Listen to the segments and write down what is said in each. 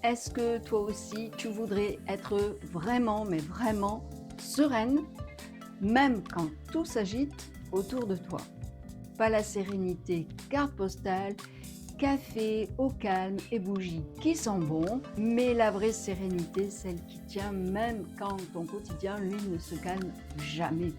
Est-ce que toi aussi tu voudrais être vraiment, mais vraiment sereine, même quand tout s'agite autour de toi? Pas la sérénité carte postale, café au calme et bougies qui sent bon, mais la vraie sérénité, celle qui tient même quand ton quotidien, lui, ne se calme jamais.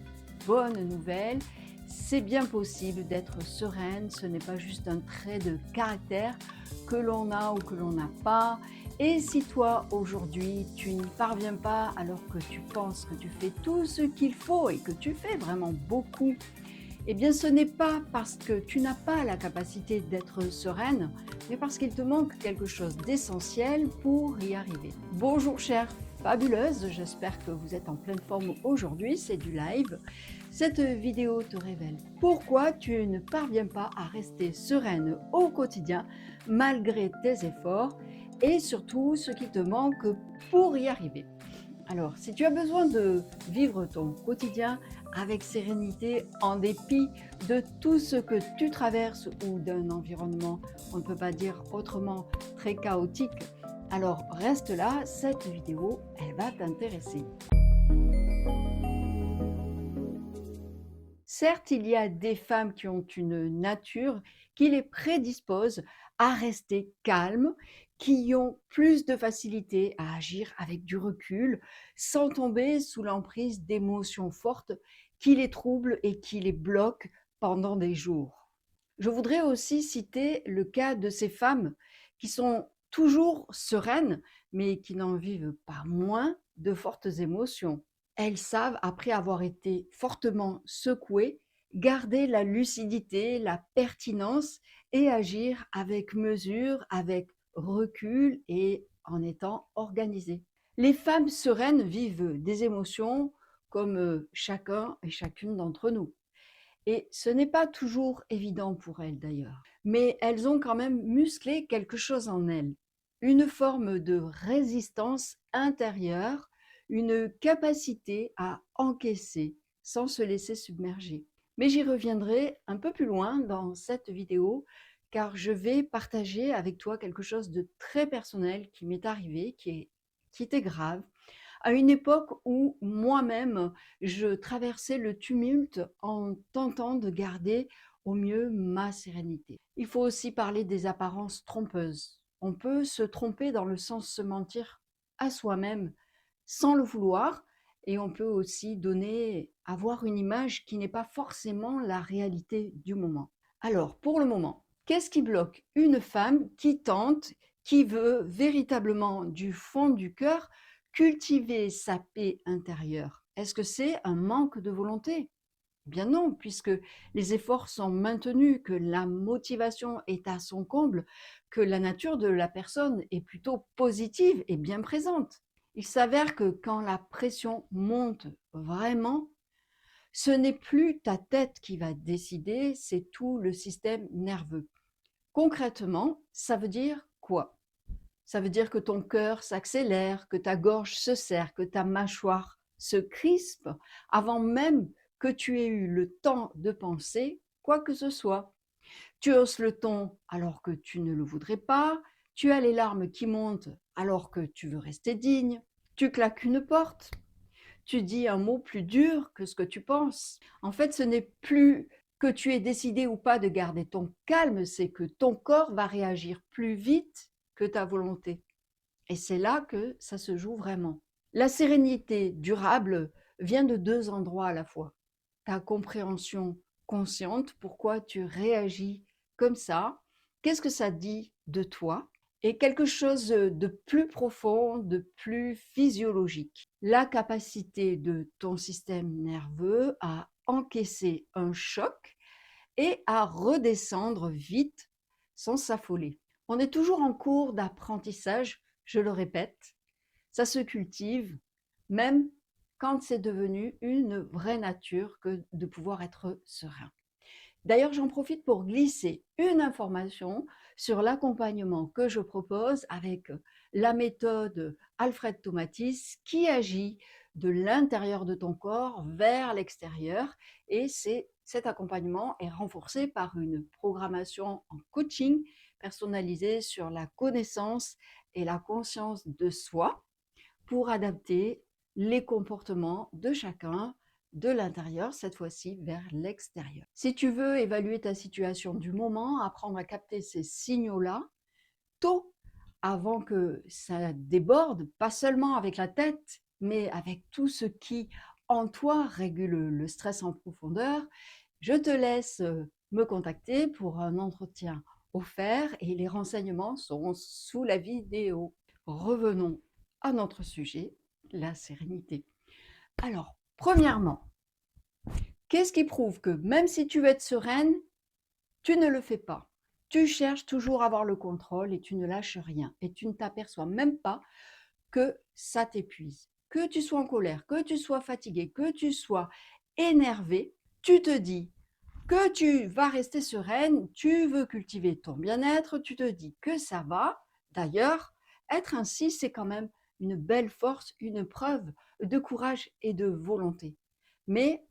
Bonne nouvelle, c'est bien possible d'être sereine, ce n'est pas juste un trait de caractère que l'on a ou que l'on n'a pas. Et si toi, aujourd'hui, tu n'y parviens pas alors que tu penses que tu fais tout ce qu'il faut et que tu fais vraiment beaucoup, eh bien, ce n'est pas parce que tu n'as pas la capacité d'être sereine, mais parce qu'il te manque quelque chose d'essentiel pour y arriver. Bonjour chère fabuleuse, j'espère que vous êtes en pleine forme aujourd'hui, c'est du live. Cette vidéo te révèle pourquoi tu ne parviens pas à rester sereine au quotidien malgré tes efforts et surtout ce qui te manque pour y arriver. Alors, si tu as besoin de vivre ton quotidien avec sérénité en dépit de tout ce que tu traverses ou d'un environnement, on ne peut pas dire autrement, très chaotique, alors reste là, cette vidéo, elle va t'intéresser. Certes, il y a des femmes qui ont une nature qui les prédispose à rester calmes, qui ont plus de facilité à agir avec du recul, sans tomber sous l'emprise d'émotions fortes qui les troublent et qui les bloquent pendant des jours. Je voudrais aussi citer le cas de ces femmes qui sont toujours sereines, mais qui n'en vivent pas moins de fortes émotions. Elles savent, après avoir été fortement secouées, garder la lucidité, la pertinence et agir avec mesure, avec recul et en étant organisées. Les femmes sereines vivent des émotions comme chacun et chacune d'entre nous. Et ce n'est pas toujours évident pour elles d'ailleurs, mais elles ont quand même musclé quelque chose en elles, une forme de résistance intérieure, une capacité à encaisser sans se laisser submerger. Mais j'y reviendrai un peu plus loin dans cette vidéo, car je vais partager avec toi quelque chose de très personnel qui m'est arrivé, qui était grave, à une époque où moi-même, je traversais le tumulte en tentant de garder au mieux ma sérénité. Il faut aussi parler des apparences trompeuses. On peut se tromper dans le sens se mentir à soi-même sans le vouloir, et on peut aussi avoir une image qui n'est pas forcément la réalité du moment. Alors, pour le moment, qu'est-ce qui bloque une femme qui tente, qui veut véritablement du fond du cœur cultiver sa paix intérieure? Est-ce que c'est un manque de volonté? Eh bien non, puisque les efforts sont maintenus, que la motivation est à son comble, que la nature de la personne est plutôt positive et bien présente. Il s'avère que quand la pression monte vraiment, ce n'est plus ta tête qui va décider, c'est tout le système nerveux. Concrètement, ça veut dire quoi? Ça veut dire que ton cœur s'accélère, que ta gorge se serre, que ta mâchoire se crispe avant même que tu aies eu le temps de penser quoi que ce soit. Tu hausses le ton alors que tu ne le voudrais pas, tu as les larmes qui montent alors que tu veux rester digne, tu claques une porte, tu dis un mot plus dur que ce que tu penses. En fait, ce n'est plus que tu aies décidé ou pas de garder ton calme, c'est que ton corps va réagir plus vite que ta volonté. Et c'est là que ça se joue vraiment. La sérénité durable vient de deux endroits à la fois. Ta compréhension consciente, pourquoi tu réagis comme ça, qu'est-ce que ça dit de toi, et quelque chose de plus profond, de plus physiologique. La capacité de ton système nerveux à encaisser un choc et à redescendre vite sans s'affoler. On est toujours en cours d'apprentissage, je le répète, ça se cultive, même quand c'est devenu une vraie nature que de pouvoir être serein. D'ailleurs, j'en profite pour glisser une information sur l'accompagnement que je propose avec la méthode Alfred Tomatis qui agit de l'intérieur de ton corps vers l'extérieur, et cet accompagnement est renforcé par une programmation en coaching personnalisée sur la connaissance et la conscience de soi pour adapter les comportements de chacun de l'intérieur, cette fois-ci vers l'extérieur. Si tu veux évaluer ta situation du moment, apprendre à capter ces signaux-là tôt, avant que ça déborde, pas seulement avec la tête, mais avec tout ce qui en toi régule le stress en profondeur, je te laisse me contacter pour un entretien offert et les renseignements sont sous la vidéo. Revenons à notre sujet, la sérénité. Alors, premièrement, qu'est-ce qui prouve que même si tu veux être sereine, tu ne le fais pas? Tu cherches toujours à avoir le contrôle et tu ne lâches rien. Et tu ne t'aperçois même pas que ça t'épuise. Que tu sois en colère, que tu sois fatigué, que tu sois énervé, tu te dis que tu vas rester sereine, tu veux cultiver ton bien-être, tu te dis que ça va. D'ailleurs, être ainsi, c'est quand même une belle force, une preuve de courage et de volonté. Mais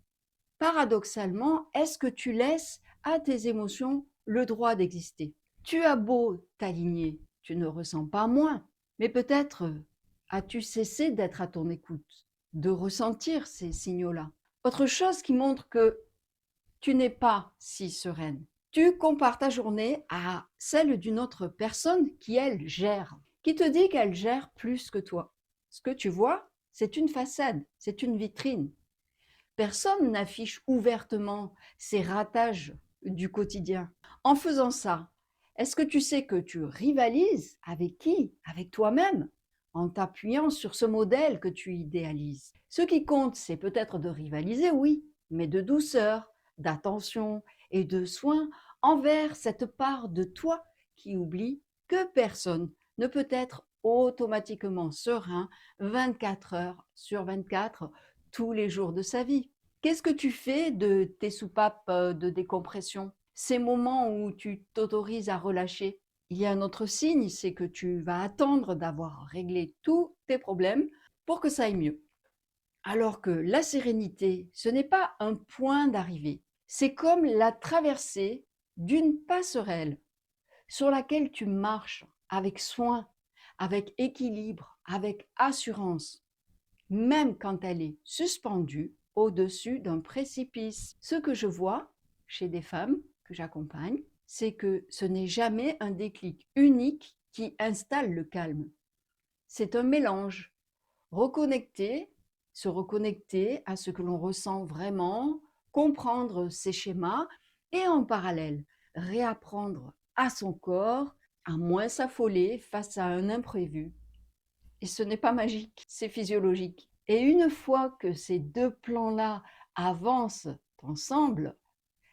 paradoxalement, est-ce que tu laisses à tes émotions le droit d'exister? Tu as beau t'aligner, tu ne ressens pas moins, mais peut-être as-tu cessé d'être à ton écoute, de ressentir ces signaux-là. Autre chose qui montre que tu n'es pas si sereine. Tu compares ta journée à celle d'une autre personne qui, elle, gère, qui te dit qu'elle gère plus que toi. Ce que tu vois, c'est une façade, c'est une vitrine. Personne n'affiche ouvertement ses ratages du quotidien. En faisant ça, est-ce que tu sais que tu rivalises avec qui? Avec toi-même, en t'appuyant sur ce modèle que tu idéalises. Ce qui compte, c'est peut-être de rivaliser, oui, mais de douceur, d'attention et de soin envers cette part de toi qui oublie que personne ne peut être automatiquement serein 24 heures sur 24 tous les jours de sa vie. Qu'est-ce que tu fais de tes soupapes de décompression? Ces moments où tu t'autorises à relâcher. Il y a un autre signe, c'est que tu vas attendre d'avoir réglé tous tes problèmes pour que ça aille mieux. Alors que la sérénité, ce n'est pas un point d'arrivée. C'est comme la traversée d'une passerelle sur laquelle tu marches avec soin, avec équilibre, avec assurance, même quand elle est suspendue au-dessus d'un précipice. Ce que je vois chez des femmes que j'accompagne, c'est que ce n'est jamais un déclic unique qui installe le calme. C'est un mélange. Reconnecter, se reconnecter à ce que l'on ressent vraiment, comprendre ses schémas et en parallèle, réapprendre à son corps à moins s'affoler face à un imprévu. Et ce n'est pas magique, c'est physiologique. Et une fois que ces deux plans-là avancent ensemble,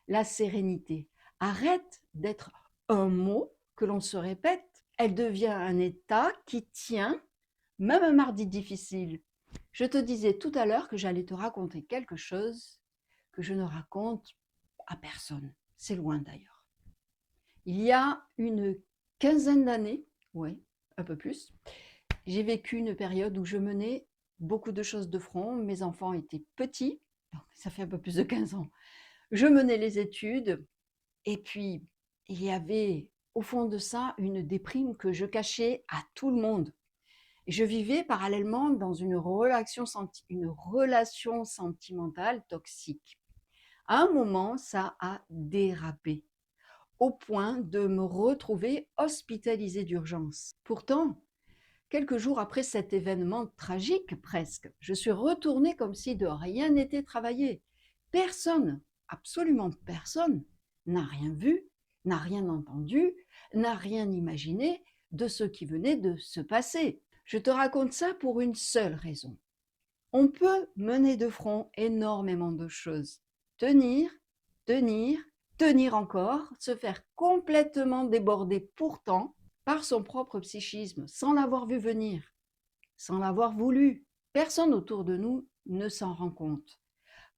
la sérénité arrête d'être un mot que l'on se répète, elle devient un état qui tient, même un mardi difficile. Je te disais tout à l'heure que j'allais te raconter quelque chose que je ne raconte à personne. C'est loin d'ailleurs. Il y a une quinzaine d'années, oui, un peu plus, j'ai vécu une période où je menais beaucoup de choses de front. Mes enfants étaient petits, donc ça fait un peu plus de 15 ans. Je menais les études et puis il y avait au fond de ça une déprime que je cachais à tout le monde. Et je vivais parallèlement dans une relation sentimentale toxique. À un moment, ça a dérapé au point de me retrouver hospitalisée d'urgence. Pourtant, quelques jours après cet événement tragique presque, je suis retournée comme si de rien n'était travaillé. Personne, absolument personne, n'a rien vu, n'a rien entendu, n'a rien imaginé de ce qui venait de se passer. Je te raconte ça pour une seule raison. On peut mener de front énormément de choses. Tenir, tenir, tenir encore, se faire complètement déborder pourtant par son propre psychisme, sans l'avoir vu venir, sans l'avoir voulu. Personne autour de nous ne s'en rend compte.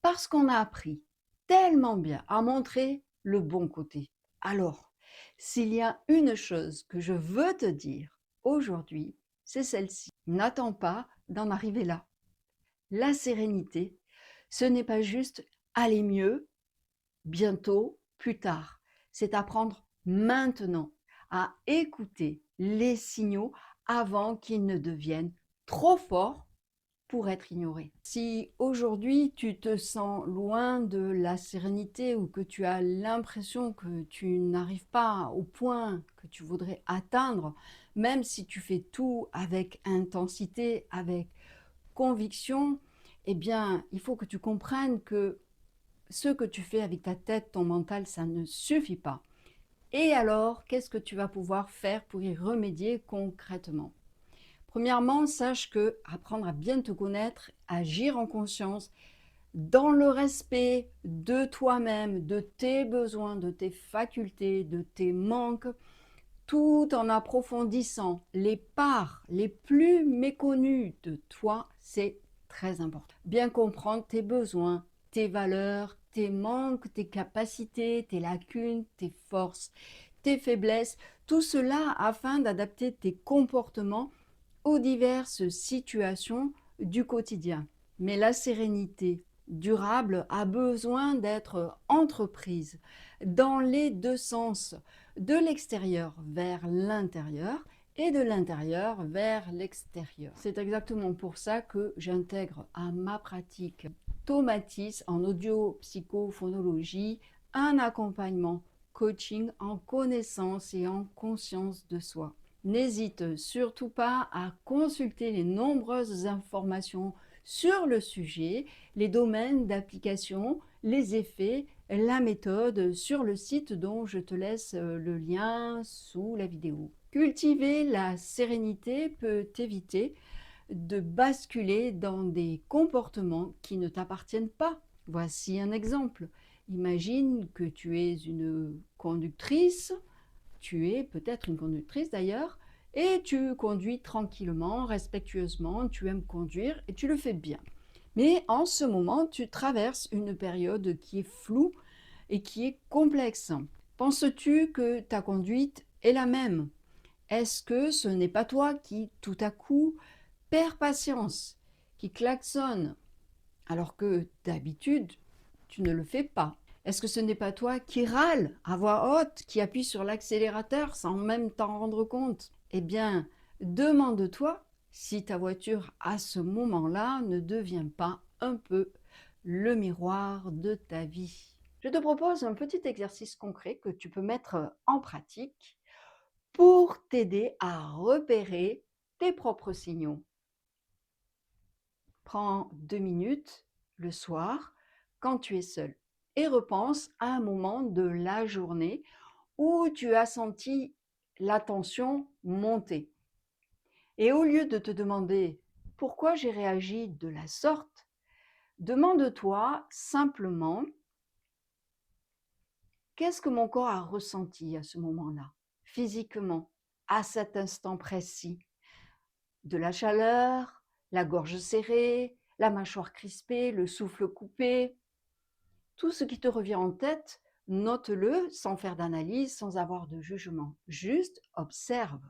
Parce qu'on a appris tellement bien à montrer le bon côté. Alors, s'il y a une chose que je veux te dire aujourd'hui, c'est celle-ci. N'attends pas d'en arriver là. La sérénité, ce n'est pas juste aller mieux, bientôt, plus tard. C'est apprendre maintenant à écouter les signaux avant qu'ils ne deviennent trop forts pour être ignorés. Si aujourd'hui tu te sens loin de la sérénité ou que tu as l'impression que tu n'arrives pas au point que tu voudrais atteindre, même si tu fais tout avec intensité, avec conviction, eh bien, il faut que tu comprennes que ce que tu fais avec ta tête, ton mental, ça ne suffit pas. Et alors, qu'est-ce que tu vas pouvoir faire pour y remédier concrètement? Premièrement, sache que apprendre à bien te connaître, agir en conscience, dans le respect de toi-même, de tes besoins, de tes facultés, de tes manques, tout en approfondissant les parts les plus méconnues de toi, c'est très important. Bien comprendre tes besoins, tes valeurs, tes manques, tes capacités, tes lacunes, tes forces, tes faiblesses, tout cela afin d'adapter tes comportements aux diverses situations du quotidien. Mais la sérénité durable a besoin d'être entreprise dans les deux sens, de l'extérieur vers l'intérieur et de l'intérieur vers l'extérieur. C'est exactement pour ça que j'intègre à ma pratique Tomatis en audio-psychophonologie un accompagnement coaching en connaissance et en conscience de soi. N'hésite surtout pas à consulter les nombreuses informations sur le sujet, les domaines d'application, les effets, la méthode sur le site dont je te laisse le lien sous la vidéo. Cultiver la sérénité peut t'éviter de basculer dans des comportements qui ne t'appartiennent pas. Voici un exemple. Imagine que tu es une conductrice, tu es peut-être une conductrice d'ailleurs, et tu conduis tranquillement, respectueusement, tu aimes conduire et tu le fais bien. Mais en ce moment, tu traverses une période qui est floue et qui est complexe. Penses-tu que ta conduite est la même? Est-ce que ce n'est pas toi qui, tout à coup, perds patience, qui klaxonne, alors que d'habitude, tu ne le fais pas? Est-ce que ce n'est pas toi qui râle à voix haute, qui appuie sur l'accélérateur sans même t'en rendre compte? Eh bien, demande-toi si ta voiture à ce moment-là ne devient pas un peu le miroir de ta vie. Je te propose un petit exercice concret que tu peux mettre en pratique pour t'aider à repérer tes propres signaux. Prends 2 minutes le soir quand tu es seul et repense à un moment de la journée où tu as senti la tension monter. Et au lieu de te demander pourquoi j'ai réagi de la sorte, demande-toi simplement qu'est-ce que mon corps a ressenti à ce moment-là, physiquement, à cet instant précis. De la chaleur, la gorge serrée, la mâchoire crispée, le souffle coupé. Tout ce qui te revient en tête, note-le sans faire d'analyse, sans avoir de jugement. Juste observe.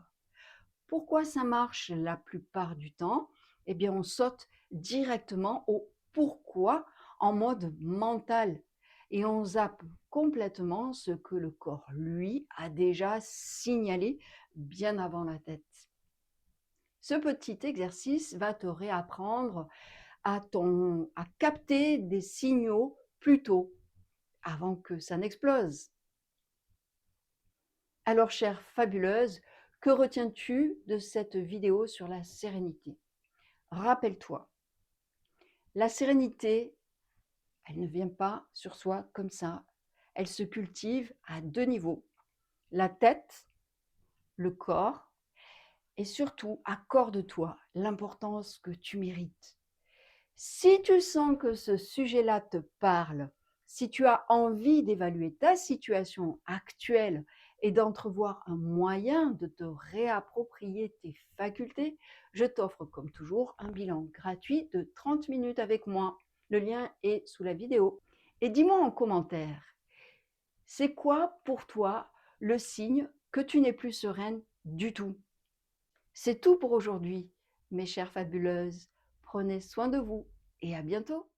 Pourquoi ça marche la plupart du temps? Eh bien, on saute directement au pourquoi en mode mental et on zappe complètement ce que le corps, lui, a déjà signalé bien avant la tête. Ce petit exercice va te réapprendre à capter des signaux plus tôt, avant que ça n'explose. Alors, chère fabuleuse, que retiens-tu de cette vidéo sur la sérénité? Rappelle-toi, la sérénité, elle ne vient pas sur soi comme ça. Elle se cultive à 2 niveaux. La tête, le corps, et surtout, accorde-toi l'importance que tu mérites. Si tu sens que ce sujet-là te parle, si tu as envie d'évaluer ta situation actuelle et d'entrevoir un moyen de te réapproprier tes facultés, je t'offre comme toujours un bilan gratuit de 30 minutes avec moi. Le lien est sous la vidéo. Et dis-moi en commentaire, c'est quoi pour toi le signe que tu n'es plus sereine du tout? C'est tout pour aujourd'hui, mes chères fabuleuses. Prenez soin de vous et à bientôt.